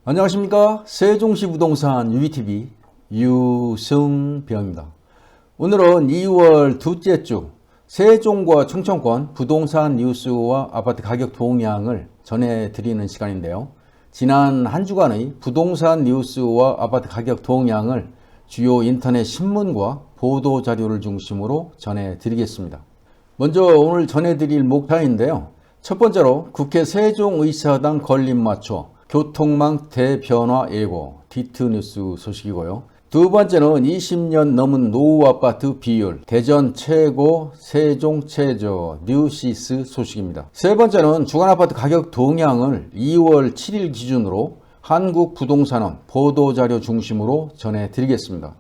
안녕하십니까. 세종시 부동산 UBTV 유승병입니다. 오늘은 2월 둘째 주 세종과 충청권 부동산 뉴스와 아파트 가격 동향을 전해드리는 시간인데요. 지난 한 주간의 부동산 뉴스와 아파트 가격 동향을 주요 인터넷 신문과 보도자료를 중심으로 전해드리겠습니다. 먼저 오늘 전해드릴 목차인데요. 첫 번째로 국회 세종의사당 건립 맞춰 교통망 대변화 예고 디트뉴스 소식이고요. 두 번째는 20년 넘은 노후 아파트 비율 대전 최고 세종 최저 뉴시스 소식입니다. 세 번째는 주간 아파트 가격 동향을 2월 7일 기준으로 한국부동산원 보도자료 중심으로 전해드리겠습니다.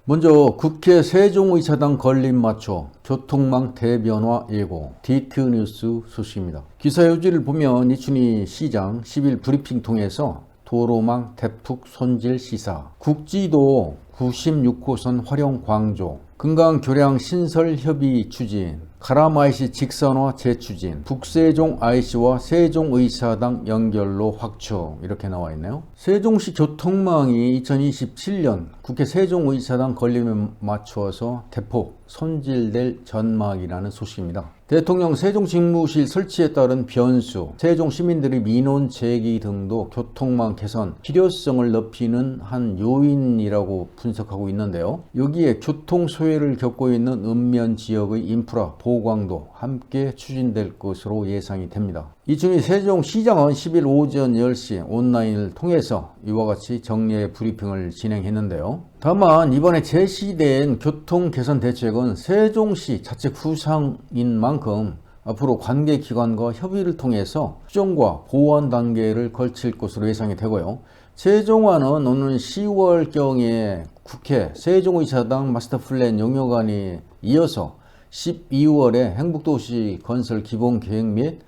먼저 국회 세종의사당 건립 맞춰 교통망 대변화 예고 디트뉴스 소식입니다. 기사 요지를 보면 이춘희 시장 10일 브리핑 통해서 도로망 대폭 손질 시사, 국지도 96호선 활용 광조, 금강 교량 신설 협의 추진, 가람 IC 직선화 재추진, 북세종 IC와 세종의사당 연결로 확충 이렇게 나와 있네요. 세종시 교통망이 2027년 국회 세종의사당 건립에 맞추어서 대폭 손질될 전망이라는 소식입니다. 대통령 세종직무실 설치에 따른 변수, 세종 시민들의 민원 제기 등도 교통망 개선 필요성을 높이는 한 요인이라고 분석하고 있는데요. 여기에 교통 소외를 겪고 있는 읍면 지역의 인프라 보강도 함께 추진될 것으로 예상이 됩니다. 이춘희 세종시장은 10일 오전 10시 온라인을 통해서 이와 같이 정례 브리핑을 진행했는데요. 다만 이번에 제시된 교통 개선 대책은 세종시 자체 구상인 만큼 앞으로 관계기관과 협의를 통해서 수정과 보완 단계를 거칠 것으로 예상이 되고요. 세종안은 오는 10월경에 국회 세종의사당 마스터플랜 용역안이 이어서 12월에 행복도시 건설 기본계획 및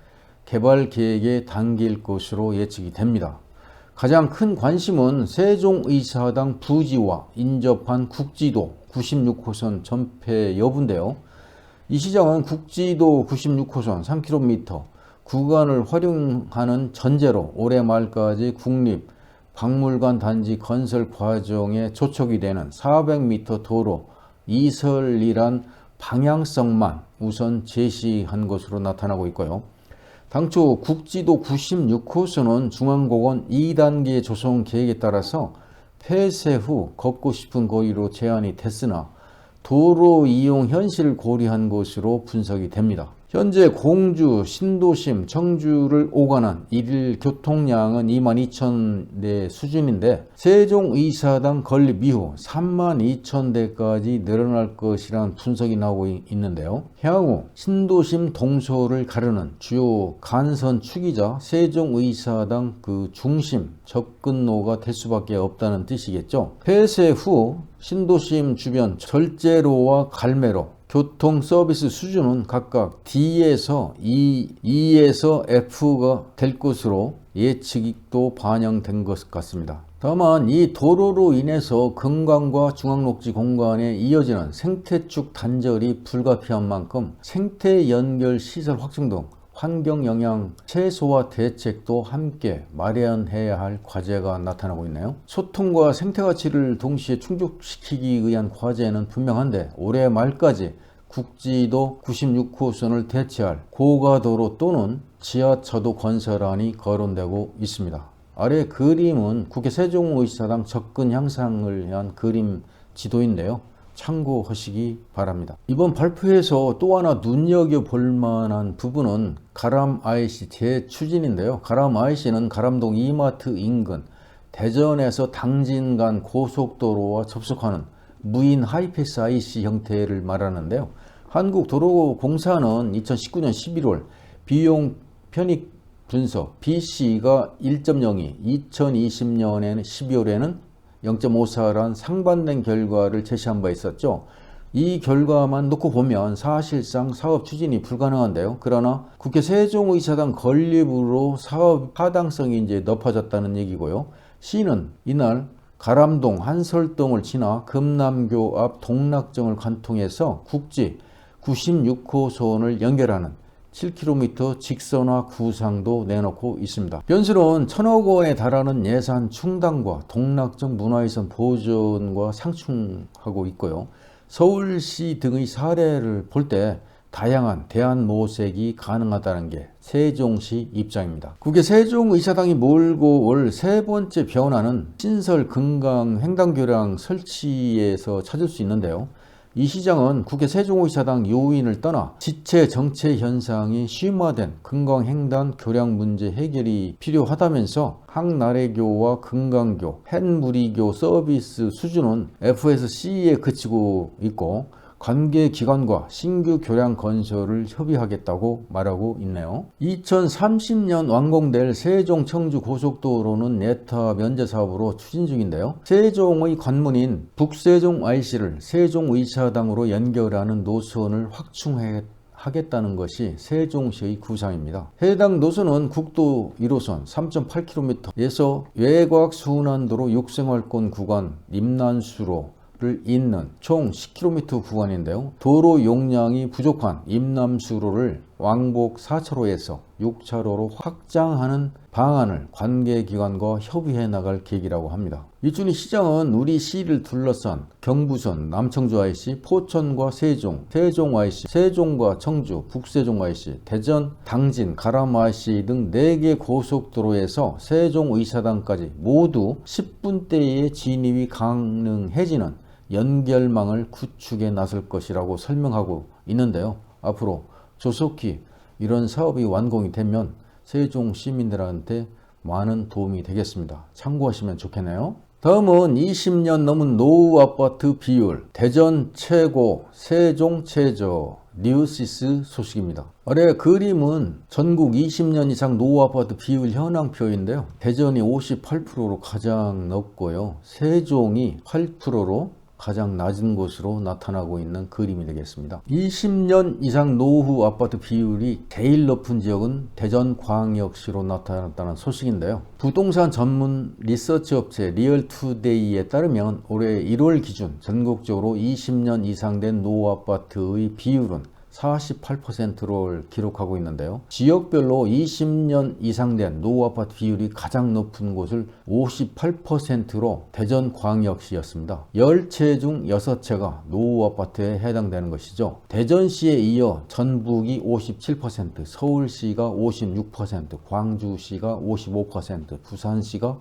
개발계획에 담길 것으로 예측이 됩니다. 가장 큰 관심은 세종의사당 부지와 인접한 국지도 96호선 전폐 여부인데요. 이 시장은 국지도 96호선 3km 구간을 활용하는 전제로 올해 말까지 국립 박물관 단지 건설 과정에 초촉이 되는 400m 도로 이설이란 방향성만 우선 제시한 것으로 나타나고 있고요. 당초 국지도 96호선은 중앙공원 2단계 조성 계획에 따라서 폐쇄 후 걷고 싶은 거리로 제한이 됐으나 도로 이용 현실을 고려한 것으로 분석이 됩니다. 현재 공주, 신도심, 청주를 오가는 일일 교통량은 22,000대 수준인데 세종의사당 건립 이후 32,000대까지 늘어날 것이라는 분석이 나오고 있는데요. 향후 신도심 동서를 가르는 주요 간선 축이자 세종의사당 그 중심 접근로가 될 수밖에 없다는 뜻이겠죠. 폐쇄 후 신도심 주변 절제로와 갈매로 교통 서비스 수준은 각각 D에서 E, E에서 F가 될 것으로 예측이 또 반영된 것 같습니다. 다만 이 도로로 인해서 금강과 중앙녹지 공간에 이어지는 생태축 단절이 불가피한 만큼 생태 연결 시설 확충 등 환경 영향 최소화 대책도 함께 마련해야 할 과제가 나타나고 있네요. 소통과 생태 가치를 동시에 충족시키기 위한 과제는 분명한데 올해 말까지 국지도 96호선을 대체할 고가도로 또는 지하차도 건설안이 거론되고 있습니다. 아래 그림은 국회 세종의사당 접근 향상을 위한 그림 지도인데요. 참고하시기 바랍니다. 이번 발표에서 또 하나 눈여겨볼 만한 부분은 가람 IC 재추진인데요. 가람 IC는 가람동 이마트 인근 대전에서 당진 간 고속도로와 접속하는 무인 하이패스 IC 형태를 말하는데요. 한국도로공사는 2019년 11월 비용 편익 분석 BC가 1.02, 2020년에는 12월에는 0.54란 상반된 결과를 제시한 바 있었죠. 이 결과만 놓고 보면 사실상 사업 추진이 불가능한데요. 그러나 국회 세종의사당 건립으로 사업 타당성이 이제 높아졌다는 얘기고요. 시는 이날 가람동 한설동을 지나 금남교 앞 동락정을 관통해서 국지 96호선을 연결하는 7km 직선화 구상도 내놓고 있습니다. 변수는 1,000억 원에 달하는 예산 충당과 동락적 문화유산 보존과 상충하고 있고요. 서울시 등의 사례를 볼 때 다양한 대안 모색이 가능하다는 게 세종시 입장입니다. 국회 세종의사당이 몰고 올 세 번째 변화는 신설 금강 횡단교량 설치에서 찾을 수 있는데요. 이 시장은 국회 세종의사당 요인을 떠나 지체 정체 현상이 심화된 금강 횡단 교량 문제 해결이 필요하다면서 항나래교와 금강교, 햇무리교 서비스 수준은 FSC에 그치고 있고 관계기관과 신규 교량 건설을 협의하겠다고 말하고 있네요. 2030년 완공될 세종 청주 고속도로는 예타 면제 사업으로 추진 중인데요. 세종의 관문인 북세종 IC를 세종의사당으로 연결하는 노선을 확충하겠다는 것이 세종시의 구상입니다. 해당 노선은 국도 1호선 3.8km에서 외곽 순환도로 육생활권 구간 임난수로 를 잇는 총 10km 구간인데요. 도로 용량이 부족한 임남수로를 왕복 4차로에서 6차로로 확장하는 방안을 관계기관과 협의해 나갈 계획이라고 합니다. 이준희 시장은 우리 시를 둘러싼 경부선, 남청주 IC, 포천과 세종, 세종 IC, 세종과 청주, 북세종 IC, 대전, 당진, 가람 IC 등 4개 고속도로에서 세종의사당까지 모두 10분대의 진입이 가능해지는 연결망을 구축에 나설 것이라고 설명하고 있는데요. 앞으로 조속히 이런 사업이 완공이 되면 세종 시민들한테 많은 도움이 되겠습니다. 참고하시면 좋겠네요. 다음은 20년 넘은 노후 아파트 비율, 대전 최고, 세종 최저, 뉴시스 소식입니다. 아래 그림은 전국 20년 이상 노후 아파트 비율 현황표인데요. 대전이 58%로 가장 높고요. 세종이 8%로 가장 낮은 곳으로 나타나고 있는 그림이 되겠습니다. 20년 이상 노후 아파트 비율이 제일 높은 지역은 대전광역시로 나타났다는 소식인데요. 부동산 전문 리서치 업체 리얼투데이에 따르면 올해 1월 기준 전국적으로 20년 이상 된 노후 아파트의 비율은 48%를 기록하고 있는데요. 지역별로 20년 이상 된 노후 아파트 비율이 가장 높은 곳을 58%로 대전광역시였습니다. 10채 중 6채가 노후 아파트에 해당되는 것이죠. 대전시에 이어 전북이 57%, 서울시가 56%, 광주시가 55%, 부산시가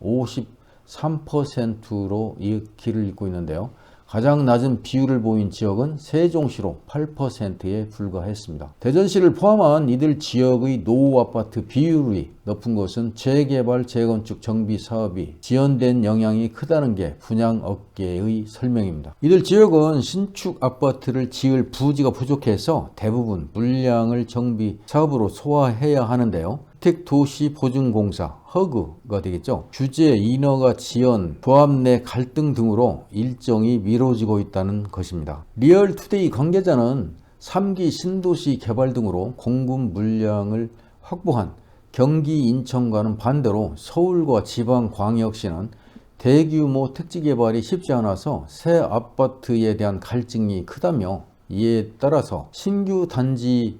53%로 이 길을 잇고 있는데요. 가장 낮은 비율을 보인 지역은 세종시로 8%에 불과했습니다. 대전시를 포함한 이들 지역의 노후 아파트 비율이 높은 곳은 재개발, 재건축, 정비 사업이 지연된 영향이 크다는 게 분양업계의 설명입니다. 이들 지역은 신축 아파트를 지을 부지가 부족해서 대부분 물량을 정비 사업으로 소화해야 하는데요. 주택도시보증공사 허그가 되겠죠. 규제, 인허가 지연, 조합 내 갈등 등으로 일정이 미뤄지고 있다는 것입니다. 리얼투데이 관계자는 3기 신도시 개발 등으로 공급 물량을 확보한 경기 인천과는 반대로 서울과 지방광역시는 대규모 택지 개발이 쉽지 않아서 새 아파트에 대한 갈증이 크다며 이에 따라서 신규 단지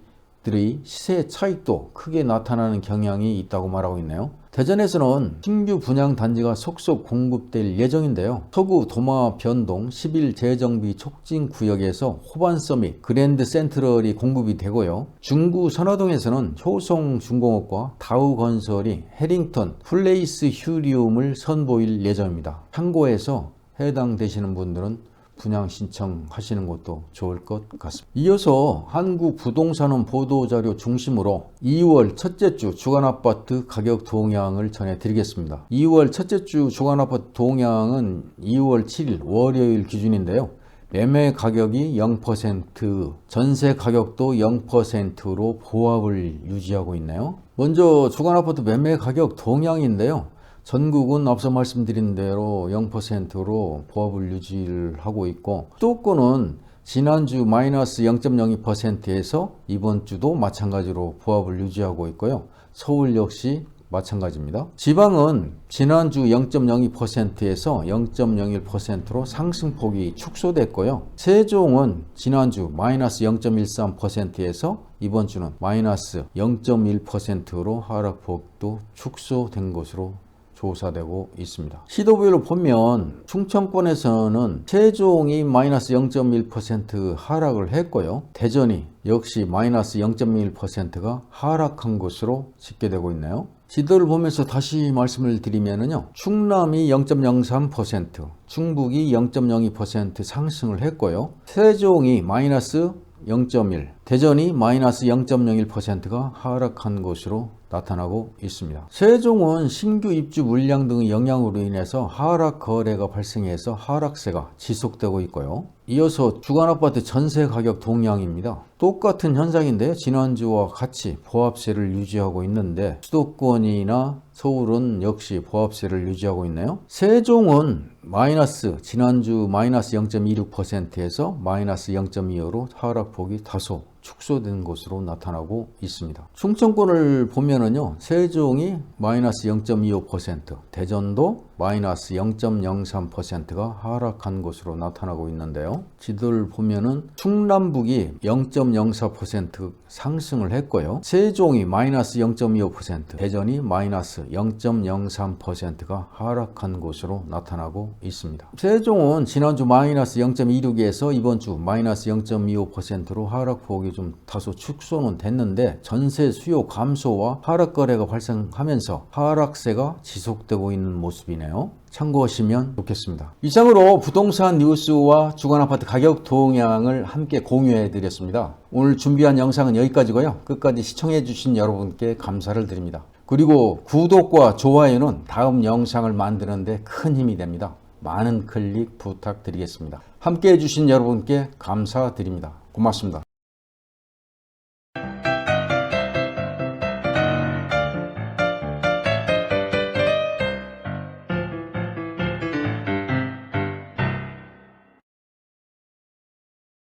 시세 차익도 크게 나타나는 경향이 있다고 말하고 있네요. 대전에서는 신규 분양 단지가 속속 공급될 예정인데요. 서구 도마 변동 11 재정비 촉진 구역에서 호반 서밋, 그랜드 센트럴이 공급이 되고요. 중구 선화동에서는 효성중공업과 다우건설이 해링턴 플레이스 휴리움을 선보일 예정입니다. 참고해서 해당되시는 분들은 분양 신청하시는 것도 좋을 것 같습니다. 이어서 한국부동산원 보도자료 중심으로 2월 첫째 주 주간아파트 가격 동향을 전해드리겠습니다. 2월 첫째 주 주간아파트 동향은 2월 7일 월요일 기준인데요. 매매 가격이 0%, 전세 가격도 0%로 보합을 유지하고 있네요. 먼저 주간아파트 매매 가격 동향인데요. 전국은 앞서 말씀드린 대로 0%로 보합을 유지를 하고 있고, 수도권은 지난주 마이너스 0.02%에서 이번 주도 마찬가지로 보합을 유지하고 있고요. 서울 역시 마찬가지입니다. 지방은 지난주 0.02%에서 0.01%로 상승폭이 축소됐고요. 세종은 지난주 마이너스 0.13%에서 이번 주는 마이너스 0.1%로 하락폭도 축소된 것으로 조사되고 있습니다. 시도별로 보면 충청권에서는 세종이 마이너스 0.1% 하락을 했고요. 대전이 역시 마이너스 0.1%가 하락한 것으로 집계되고 있네요. 지도를 보면서 다시 말씀을 드리면요. 충남이 0.03%, 충북이 0.02% 상승을 했고요. 세종이 마이너스 0.1, 대전이 마이너스 0.01%가 하락한 것으로 나타나고 있습니다. 세종은 신규 입주 물량 등의 영향으로 인해서 하락 거래가 발생해서 하락세가 지속되고 있고요. 이어서 주간아파트 전세 가격 동향입니다. 똑같은 현상인데요. 지난주와 같이 보합세를 유지하고 있는데 수도권이나 서울은 역시 보합세를 유지하고 있네요. 세종은 지난주 마이너스 0.26%에서 마이너스 0.25로 하락폭이 다소 축소된 것으로 나타나고 있습니다. 충청권을 보면은요, 세종이 마이너스 0.25%, 대전도 마이너스 0.03%가 하락한 것으로 나타나고 있는데요. 지도를 보면은 충남북이 0.04% 상승을 했고요. 세종이 마이너스 0.25%, 대전이 마이너스 0.03%가 하락한 것으로 나타나고 있습니다. 세종은 지난주 마이너스 0.26에서 이번 주 마이너스 0.25%로 하락폭이 좀 다소 축소는 됐는데 전세 수요 감소와 하락 거래가 발생하면서 하락세가 지속되고 있는 모습이네요. 참고하시면 좋겠습니다. 이상으로 부동산 뉴스와 주간아파트 가격 동향을 함께 공유해 드렸습니다. 오늘 준비한 영상은 여기까지고요. 끝까지 시청해 주신 여러분께 감사를 드립니다. 그리고 구독과 좋아요는 다음 영상을 만드는 데 큰 힘이 됩니다. 많은 클릭 부탁드리겠습니다. 함께 해주신 여러분께 감사드립니다. 고맙습니다.